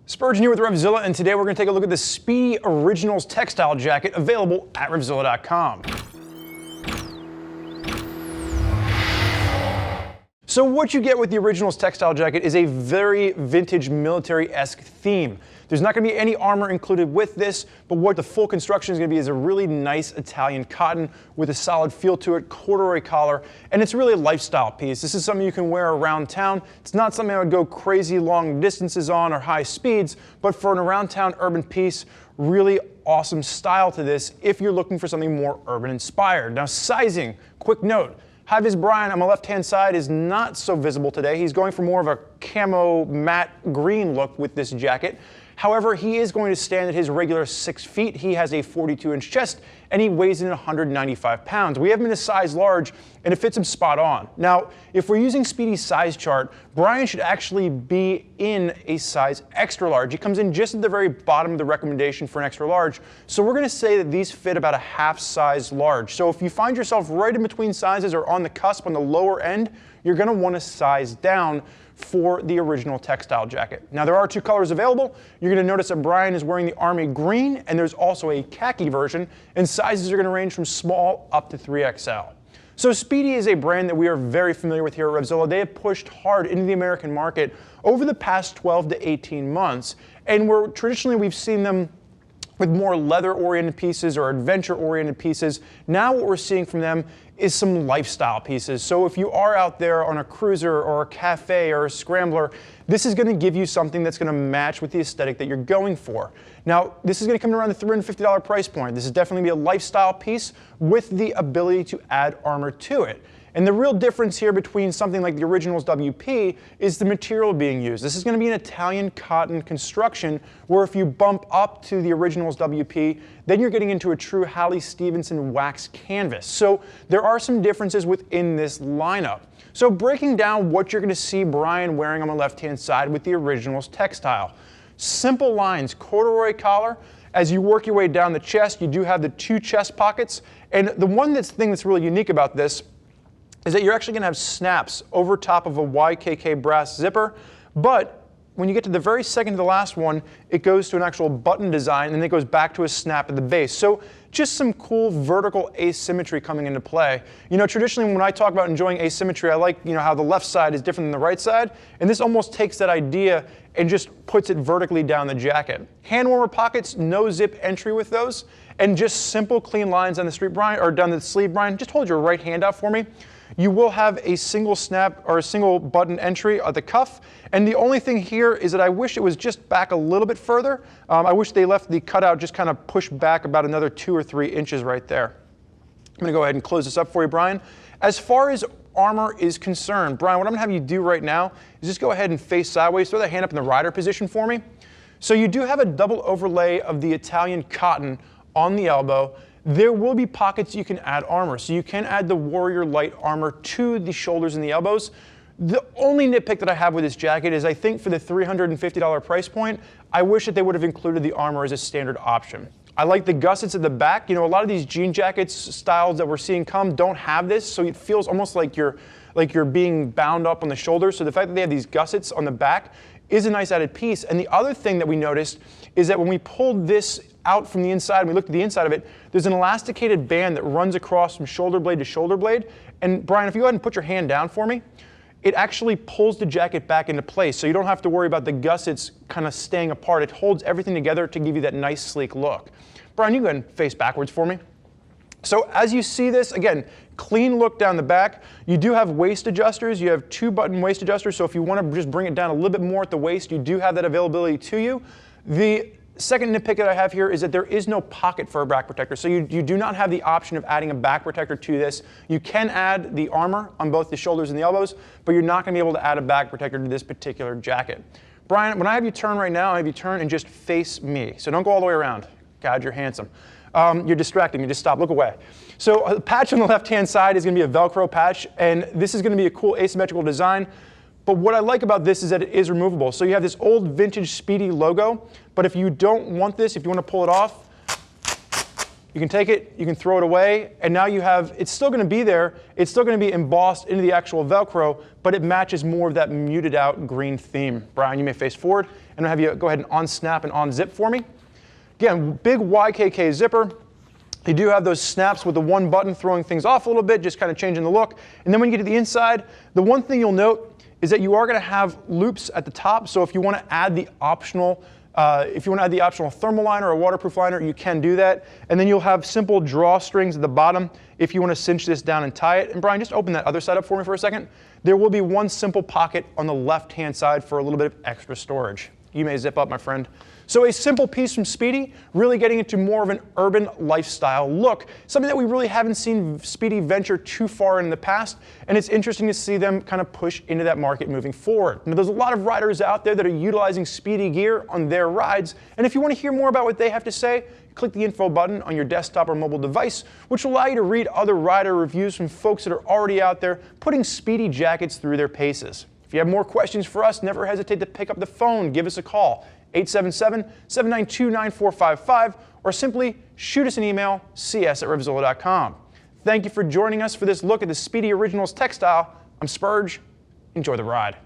Spurgeon here with RevZilla, and today we're going to take a look at the Spidi Originals Textile Jacket available at RevZilla.com. So what you get with the Originals Textile Jacket is a very vintage military-esque theme. There's not going to be any armor included with this, but what the full construction is going to be is a really nice Italian cotton with a solid feel to it, corduroy collar, and it's really a lifestyle piece. This is something you can wear around town. It's not something I would go crazy long distances on or high speeds, but for an around town urban piece, really awesome style to this if you're looking for something more urban inspired. Now sizing, quick note. High vis Brian on my left-hand side is not so visible today. He's going for more of a camo matte green look with this jacket. However, he is going to stand at his regular 6 feet. He has a 42-inch chest, and he weighs in 195 pounds. We have him in a size large, and it fits him spot on. Now, if we're using Spidi's size chart, Brian should actually be in a size extra large. He comes in just at the very bottom of the recommendation for an extra large. So we're going to say that these fit about a half size large. So if you find yourself right in between sizes or on the cusp on the lower end, you're going to want to size down for the original textile jacket. Now there are two colors available. You're going to notice that Brian is wearing the army green, and there's also a khaki version, and sizes are going to range from small up to 3XL. So Spidi is a brand that we are very familiar with here at RevZilla. They have pushed hard into the American market over the past 12 to 18 months, and traditionally we've seen them with more leather-oriented pieces or adventure-oriented pieces. Now what we're seeing from them is some lifestyle pieces. So if you are out there on a cruiser or a cafe or a scrambler, this is going to give you something that's going to match with the aesthetic that you're going for. Now, this is going to come around the $350 price point. This is definitely going to be a lifestyle piece with the ability to add armor to it. And the real difference here between something like the Originals WP is the material being used. This is going to be an Italian cotton construction, where if you bump up to the Originals WP, then you're getting into a true Hallie Stevenson wax canvas. So there are some differences within this lineup. So breaking down what you're going to see Brian wearing on the left-hand side with the Originals textile. Simple lines, corduroy collar. As you work your way down the chest, you do have the two chest pockets. And the thing that's really unique about this is that you're actually going to have snaps over top of a YKK brass zipper, but when you get to the very second to the last one, it goes to an actual button design, and then it goes back to a snap at the base. So just some cool vertical asymmetry coming into play. You know, traditionally when I talk about enjoying asymmetry, I like, how the left side is different than the right side, and this almost takes that idea and just puts it vertically down the jacket. Hand warmer pockets, no zip entry with those, and just simple clean lines on the street, Brian, or down the sleeve, Brian. Just hold your right hand out for me. You will have a single snap or a single button entry at the cuff, and the only thing here is that I wish it was just back a little bit further. I wish they left the cutout just kind of pushed back about another 2 or 3 inches right there. I'm going to go ahead and close this up for you, Brian. As far as armor is concerned, Brian, what I'm going to have you do right now is just go ahead and face sideways, throw that hand up in the rider position for me. So you do have a double overlay of the Italian cotton on the elbow. There will be pockets you can add armor, so you can add the Warrior Light armor to the shoulders and the elbows. The only nitpick that I have with this jacket is I think for the $350 price point, I wish that they would have included the armor as a standard option. I like the gussets at the back. A lot of these jean jackets styles that we're seeing don't have this, so it feels almost like you're being bound up on the shoulders. So the fact that they have these gussets on the back is a nice added piece. And the other thing that we noticed is that when we pulled this out from the inside, and we looked at the inside of it, there's an elasticated band that runs across from shoulder blade to shoulder blade. And Brian, if you go ahead and put your hand down for me, it actually pulls the jacket back into place, so you don't have to worry about the gussets kind of staying apart. It holds everything together to give you that nice sleek look. Brian, you go ahead and face backwards for me. So as you see this, again, clean look down the back. You do have waist adjusters. You have 2 button waist adjusters, so if you want to just bring it down a little bit more at the waist, you do have that availability to you. The second nitpick that I have here is that there is no pocket for a back protector, so you do not have the option of adding a back protector to this. You can add the armor on both the shoulders and the elbows, but you're not going to be able to add a back protector to this particular jacket. Brian, when I have you turn right now, I have you turn and just face me. So don't go all the way around. God, you're handsome. You're distracting me. Just stop. Look away. So the patch on the left-hand side is going to be a Velcro patch, and this is going to be a cool asymmetrical design. But what I like about this is that it is removable. So you have this old vintage Spidi logo, but if you don't want this, if you want to pull it off, You can take it, you can throw it away, and now you have, it's still going to be there, it's still going to be embossed into the actual Velcro, but it matches more of that muted out green theme. Brian, you may face forward, and I'll have you go ahead and unsnap and unzip for me. Again, big YKK zipper. You do have those snaps with the one button throwing things off a little bit, just kind of changing the look. And then when you get to the inside, the one thing you'll note is that you are going to have loops at the top, so if you want to add the optional thermal liner or waterproof liner, you can do that. And then you'll have simple drawstrings at the bottom if you want to cinch this down and tie it. And Brian, just open that other side up for me for a second. There will be one simple pocket on the left-hand side for a little bit of extra storage. You may zip up, my friend. So a simple piece from Spidi, really getting into more of an urban lifestyle look, something that we really haven't seen Spidi venture too far in the past, and it's interesting to see them kind of push into that market moving forward. Now, there's a lot of riders out there that are utilizing Spidi gear on their rides, and if you want to hear more about what they have to say, click the info button on your desktop or mobile device, which will allow you to read other rider reviews from folks that are already out there putting Spidi jackets through their paces. If you have more questions for us, never hesitate to pick up the phone, give us a call, 877-792-9455, or simply shoot us an email, cs@RevZilla.com. Thank you for joining us for this look at the Spidi Originals Textile. I'm Spurge. Enjoy the ride.